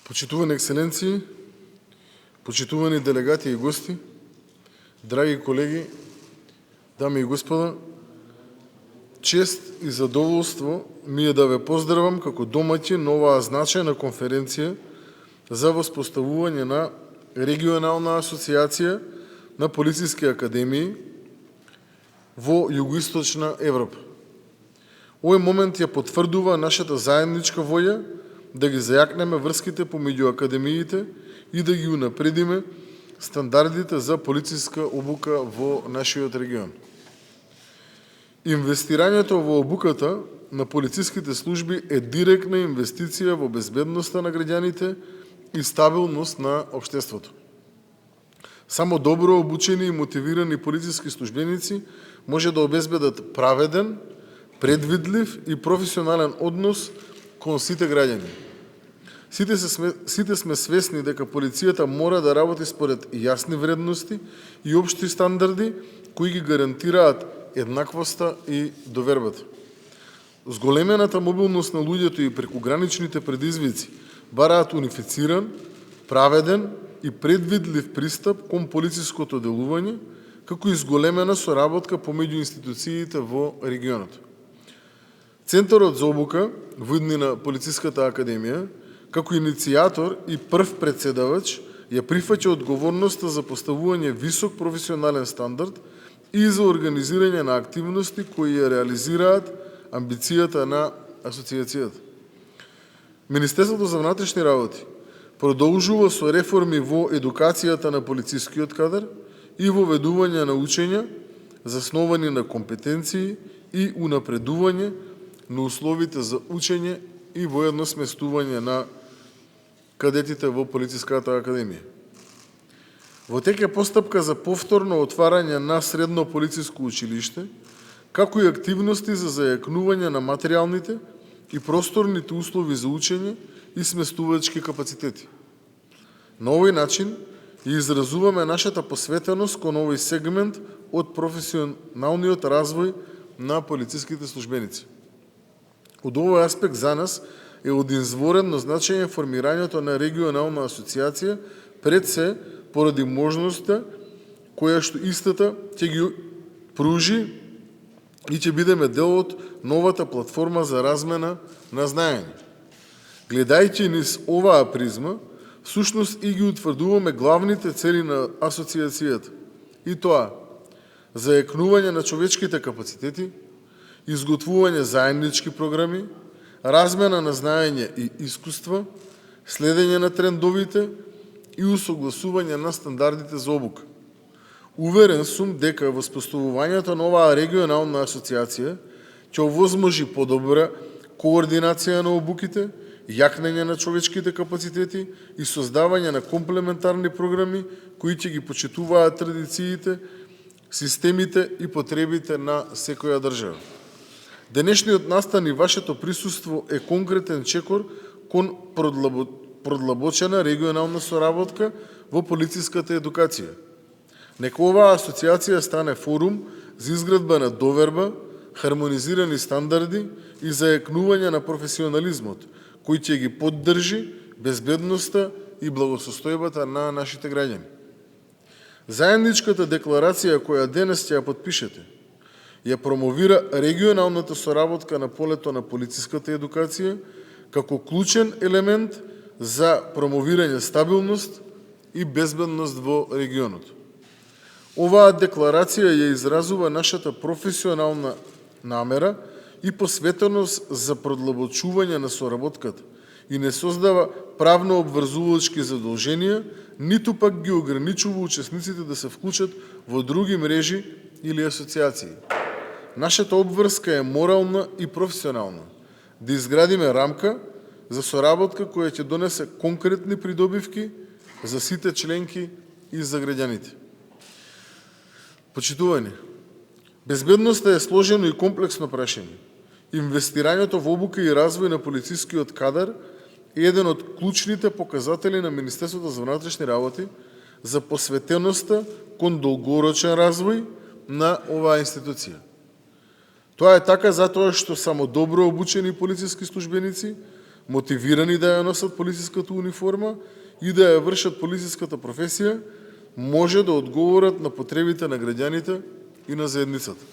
Почитувани екселенции, почитувани делегати и гости, драги колеги, дами и господа, чест и задоволство ми е да ве поздравам како домаќин на оваа значајна конференција за воспоставување на регионална асоциација на полициски академии во југоисточна Европа. Овој момент ја потврдува нашата заедничка волја да ги зајакнеме врските помеѓу академиите и да ги унапредиме стандардите за полициска обука во нашиот регион. Инвестирањето во обуката на полициските служби е директна инвестиција во безбедноста на граѓаните и стабилност на општеството. Само добро обучени и мотивирани полициски службеници може да обезбедат праведен, предвидлив и професионален однос кон сите граѓани. Сите сме свесни дека полицијата мора да работи според јасни вредности и општи стандарди кои ги гарантираат еднаквоста и довербата. Зголемената мобилност на луѓето и прекуграничните предизвици бараат унифициран, праведен и предвидлив пристап кон полициското делување, како и зголемена соработка помеѓу институциите во регионот. Центарот за обука во иднина Полициската академија, како иницијатор и прв председавач, ја прифаќа одговорноста за поставување висок професионален стандард и за организирање на активности кои ја реализираат амбицијата на асоциацијата. Министерството за внатрешни работи продолжува со реформи во едукацијата на полицискиот кадар и воведување на учења засновани на компетенции и унапредување на условите за учење и воедно сместување на кадетите во Полициската академија. Во тек е постапка за повторно отварање на средно полициско училиште, како и активности за зајакнување на материјалните и просторните услови за учење и сместувачки капацитети. На овој начин ја изразуваме нашата посветеност кон овој сегмент од професионалниот развој на полициските службеници. Од овој аспект за нас е од изворено значење формирањето на регионална асоциација, пред се поради можноста која што истата ќе ги пружи и ќе бидеме дел од новата платформа за размена на знаење. Гледајќи низ оваа призма, всушност и ги утврдуваме главните цели на асоциацијата, и тоа зајакнување на човечките капацитети, изготвување заеднички програми, размена на знаење и искуства, следење на трендовите и усогласување на стандардите за обука. Уверен сум дека воспоставувањето на оваа регионална асоциација ќе овозможи подобра координација на обуките, јакнење на човечките капацитети и создавање на комплементарни програми кои ќе ги почитуваат традициите, системите и потребите на секоја држава. Денешниот настан и вашето присуство е конкретен чекор кон продлабочена регионална соработка во полициската едукација. Нека оваа асоциација стане форум за изградба на доверба, хармонизирани стандарди и зајакнување на професионализмот, кој ќе ги поддржи безбедноста и благосостојбата на нашите граѓани. Заедничката декларација која денес ќе ја подпишете, ја промовира регионалната соработка на полето на полициската едукација како клучен елемент за промовирање стабилност и безбедност во регионот. Оваа декларација ја изразува нашата професионална намера и посветеност за продлабочување на соработката и не создава правно обврзувачки задолженија, ниту пак ги ограничува учесниците да се вклучат во други мрежи или асоциации. Нашата обврска е морална и професионална, да изградиме рамка за соработка која ќе донесе конкретни придобивки за сите членки и за граѓаните. Почитувани, безбедноста е сложено и комплексно прашање. Инвестирањето во обука и развој на полицискиот кадар е еден од клучните показатели на Министерството за внатрешни работи за посветеноста кон долгорочен развој на оваа институција. Тоа е така затоа што само добро обучени полициски службеници мотивирани да ја носат полициската униформа и да ја вршат полициската професија, може да одговорат на потребите на граѓаните и на заедницата.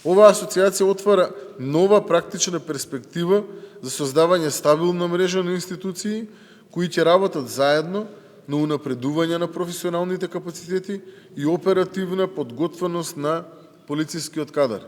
Оваа асоциација отвара нова практична перспектива за создавање стабилна мрежа на институции кои ќе работат заедно на унапредување на професионалните капацитети и оперативна подготвеност на полицискиот кадар.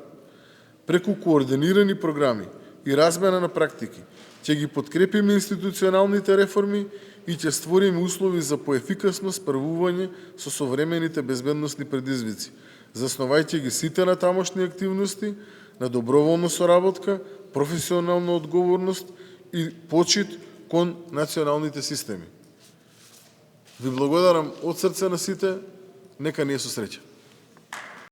Преку координирани програми и размена на практики ќе ги подкрепиме институционалните реформи и ќе створиме услови за поефикасно справување со современите безбедносни предизвици, заснувајќи ги сите на тамошни активности на доброволна соработка, професионална одговорност и почит кон националните системи. Ви благодарам од срце на сите, нека ни е со среќа.